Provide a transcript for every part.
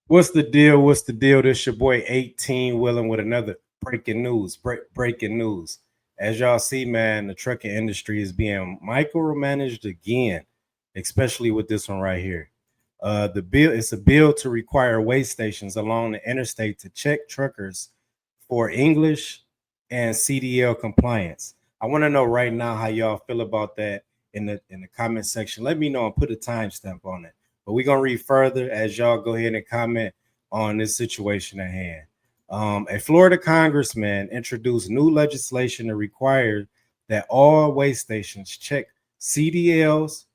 What's the deal? What's the deal? This your boy 18 Willing with another breaking news. Breaking news. As y'all see, man, the trucking industry is being micromanaged again, especially with this one right here. The bill it's a bill to require weigh stations along the interstate to check truckers for English and CDL compliance. I want to know right now how y'all feel about that in the comment section. Let me know and put a timestamp on it. But we're gonna read further as y'all go ahead and comment on this situation at hand. A Florida congressman introduced new legislation to require that all weigh stations check CDLs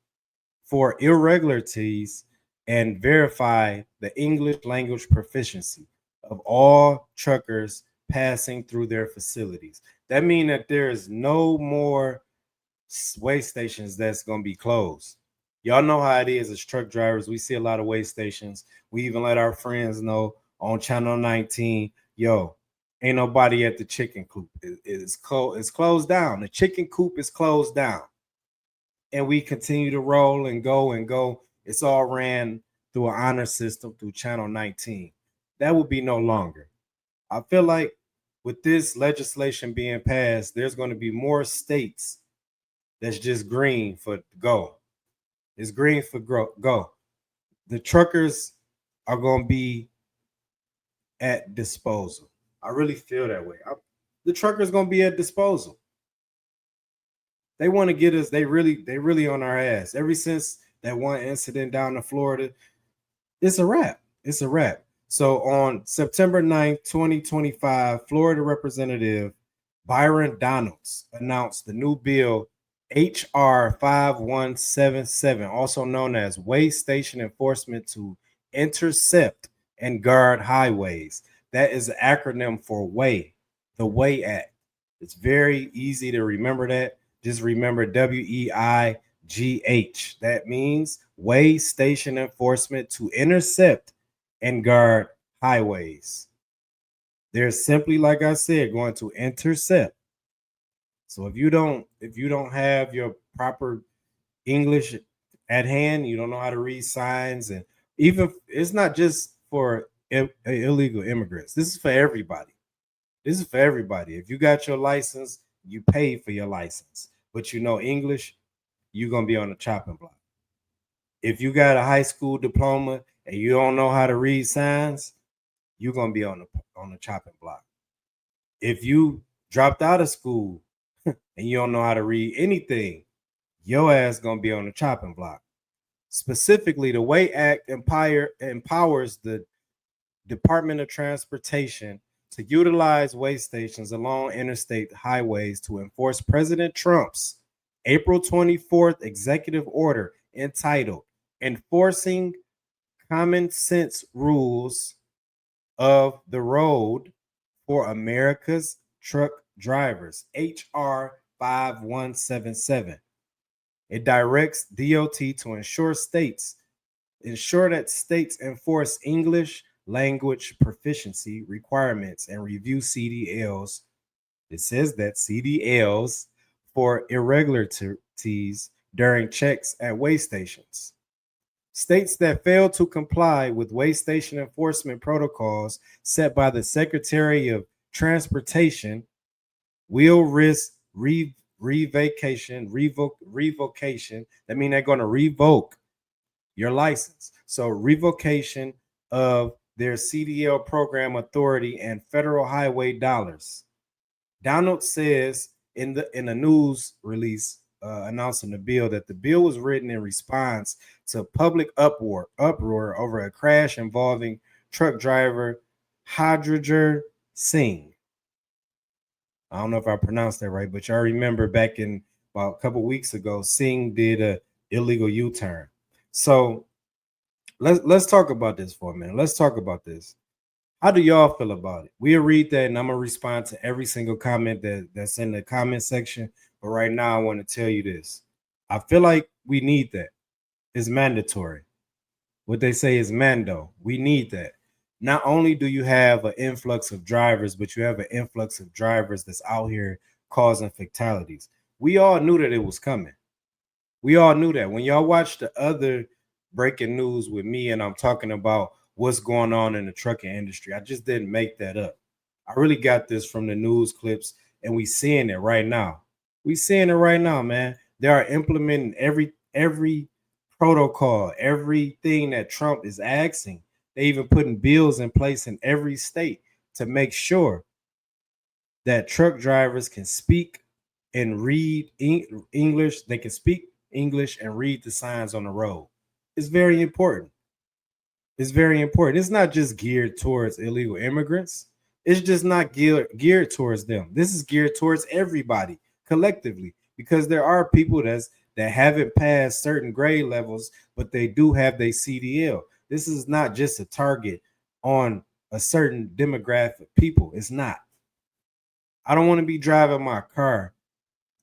for irregularities and verify the English language proficiency of all truckers passing through their facilities. That means that there is no more weigh stations that's going to be closed. Y'all know how it is as truck drivers. We see a lot of weigh stations. We even let our friends know on channel 19, yo, ain't nobody at the chicken coop. It's closed down. The chicken coop is closed down. And we continue to roll and go and go. It's all ran through an honor system through channel 19. That will be no longer. I feel like with this legislation being passed, there's going to be more states that's just green for go. It's green for go. The truckers are going to be at disposal. I really feel that way. The truckers going to be at disposal. They want to get us. They really on our ass. Ever since that one incident down in Florida, it's a wrap. It's a wrap. So on September 9th, 2025, Florida Representative Byron Donalds announced the new bill HR 5177, also known as Weigh Station Enforcement to Intercept and Guard Highways. That is an acronym for WEIGH, the WEIGH Act. It's very easy to remember that. Just remember WEIGH. That means Weigh Station Enforcement to Intercept and Guard Highways. They're simply, like I said, going to intercept. So if you don't have your proper English at hand, you don't know how to read signs, and even it's not just for illegal immigrants. This is for everybody. This is for everybody. If you got your license, you pay for your license, but you know English, you're gonna be on the chopping block. If you got a high school diploma and you don't know how to read signs, you're gonna be on the chopping block. If you dropped out of school and you don't know how to read anything, your ass gonna be on the chopping block. Specifically, the WEIGH Act empowers the Department of Transportation to utilize weigh stations along interstate highways to enforce President Trump's April 24th executive order entitled Enforcing Common Sense Rules of the Road for America's Truck Drivers, HR 5177. It directs DOT to ensure that states enforce English language proficiency requirements and review CDLs. It says that CDLs for irregularities during checks at weigh stations. States that fail to comply with weigh station enforcement protocols set by the Secretary of Transportation will risk revocation. That means they're going to revoke your license. So revocation of their CDL program authority and federal highway dollars. Donald says in a news release announcing the bill that the bill was written in response to public uproar over a crash involving truck driver Hadriger Singh. I don't know if I pronounced that right, but y'all remember back in about a couple weeks ago, Singh did a illegal U-turn. So let's talk about this for a minute. Let's talk about this. How do y'all feel about it? We'll read that and I'm gonna respond to every single comment that's in the comment section. But right now, I want to tell you this. I feel like we need that. It's mandatory. What they say is mando. We need that. Not only do you have an influx of drivers, but you have an influx of drivers that's out here causing fatalities. We all knew that it was coming. We all knew that. When y'all watch the other breaking news with me and I'm talking about what's going on in the trucking industry. I just didn't make that up. I really got this from the news clips, and we seeing it right now. We seeing it right now, man. They are implementing every protocol, everything that Trump is asking. They even putting bills in place in every state to make sure that truck drivers can speak and read English. They can speak English and read the signs on the road. It's very important. It's very important. It's not just geared towards illegal immigrants. It's just not geared towards them. This is geared towards everybody collectively, because there are people that haven't passed certain grade levels, but they do have their CDL. This is not just a target on a certain demographic of people. It's not. I don't want to be driving my car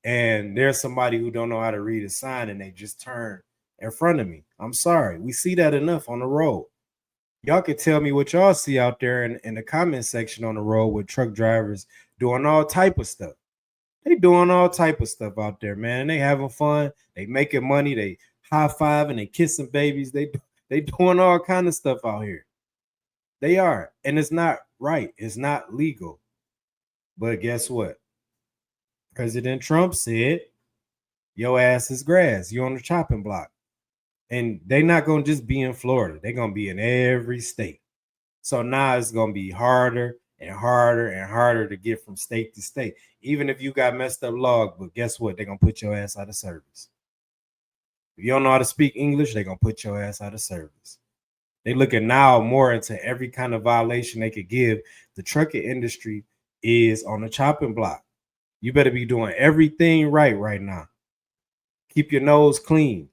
and there's somebody who don't know how to read a sign and they just turn in front of me. I'm sorry. We see that enough on the road. Y'all can tell me what y'all see out there in the comment section on the road with truck drivers doing all type of stuff. They doing all type of stuff out there, man. And they having fun. They making money. They high fiving. They kissing babies. They doing all kind of stuff out here. They are. And it's not right. It's not legal. But guess what? President Trump said, your ass is grass. You're on the chopping block. And they're not going to just be in Florida. They're going to be in every state. So now it's going to be harder and harder and harder to get from state to state. Even if you got messed up logbook, guess what? They're going to put your ass out of service. If you don't know how to speak English, they're going to put your ass out of service. They looking now more into every kind of violation they could give. The trucking industry is on the chopping block. You better be doing everything right now. Keep your nose clean.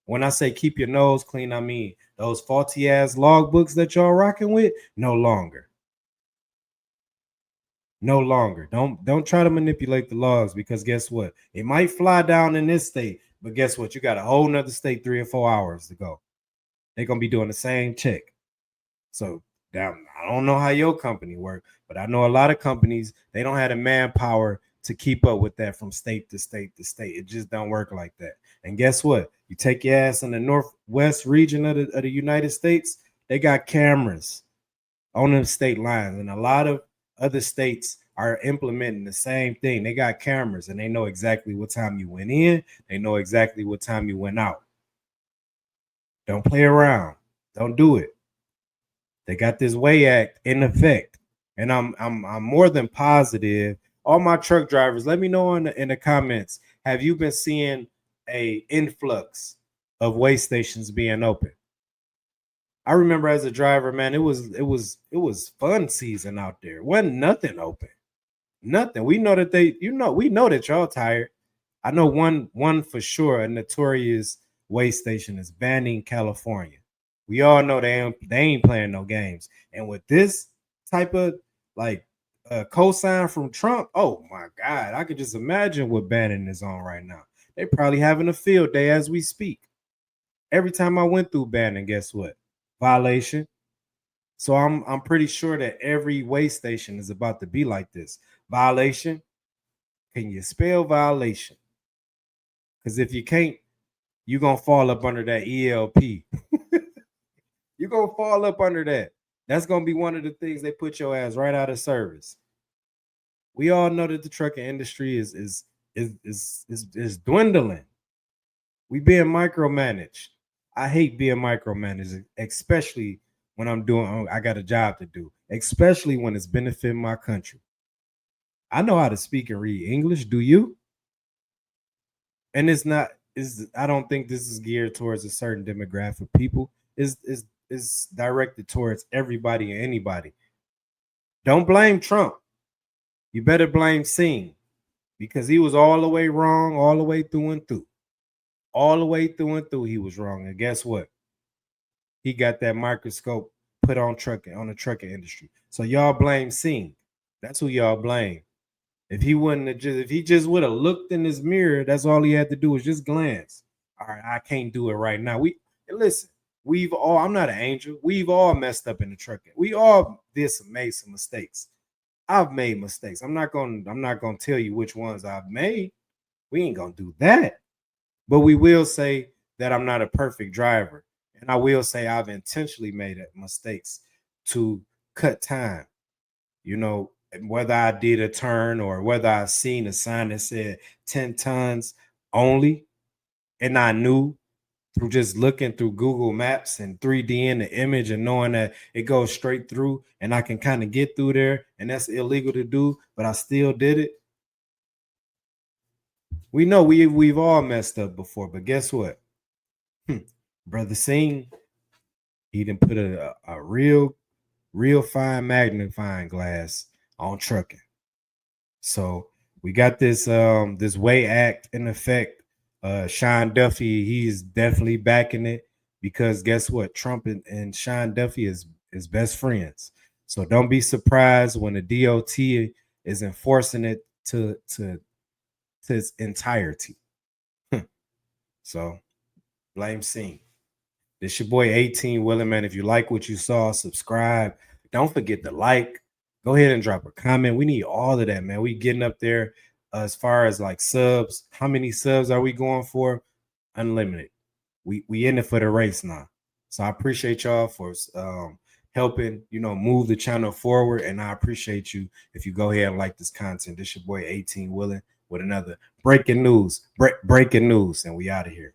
When I say keep your nose clean, I mean those faulty ass logbooks that y'all rocking with, no longer. No longer. Don't try to manipulate the logs, because guess what? It might fly down in this state, but guess what? You got a whole nother state 3 or 4 hours to go. They're gonna be doing the same check. So I don't know how your company work, but I know a lot of companies, they don't have the manpower to keep up with that from state to state to state. It just don't work like that. And guess what? You take your ass in the northwest region of the United States, they got cameras on the state lines, and a lot of other states are implementing the same thing. They got cameras, and they know exactly what time you went in. They know exactly what time you went out. Don't play around. Don't do it. They got this Way Act in effect, and I'm more than positive. All my truck drivers, let me know in the comments. Have you been seeing a influx of way stations being open? I remember as a driver, man, it was fun season out there. Wasn't nothing open. Nothing. We know that we know that y'all tired. I know one for sure, a notorious way station is Banning, California. We all know they ain't playing no games. And with this type of like cosign from Trump, oh my God, I could just imagine what Banning is on right now. They probably having a field day as we speak. Every time I went through Banning, guess what? Violation. So I'm pretty sure that every way station is about to be like this. Violation. Can you spell violation? Because if you can't, you're gonna fall up under that ELP. You're gonna fall up under that. That's gonna be one of the things they put your ass right out of service. We all know that the trucking industry is dwindling. We being micromanaged. I hate being micromanaged, especially when I got a job to do, especially when it's benefiting my country. I know how to speak and read English. Do you? And I don't think this is geared towards a certain demographic of people. Is directed towards everybody and anybody. Don't blame Trump. You better blame Singh, because he was all the way wrong, all the way through and through. All the way through and through, he was wrong. And guess what? He got that microscope put on the trucking industry. So y'all blame Singh. That's who y'all blame. If he just would have looked in his mirror, that's all he had to do was just glance. All right, I can't do it right now. Listen, I'm not an angel. We've all messed up in the trucking. We all made some mistakes. I've made mistakes. I'm not gonna tell you which ones I've made. We ain't gonna do that. But we will say that I'm not a perfect driver. And I will say I've intentionally made mistakes to cut time. You know, whether I did a turn or whether I seen a sign that said 10 tons only, and I knew through just looking through Google Maps and 3D in the image and knowing that it goes straight through and I can kind of get through there and that's illegal to do, but I still did it. We know we've all messed up before, but guess what? Brother Singh, he didn't put a real fine magnifying glass on trucking. So we got this Way Act in effect. Sean Duffy, he's definitely backing it because guess what? Trump and Sean Duffy is best friends. So don't be surprised when the DOT is enforcing it to its entirety. So blame Singh. This your boy 18 Willing, man. If you like what you saw, subscribe. Don't forget to like. Go ahead and drop a comment. We need all of that, man. We getting up there as far as like subs. How many subs are we going for? Unlimited. We in it for the race now. So I appreciate y'all for helping, move the channel forward. And I appreciate you if you go ahead and like this content. This your boy 18 Willing with another breaking news. Breaking news. And we out of here.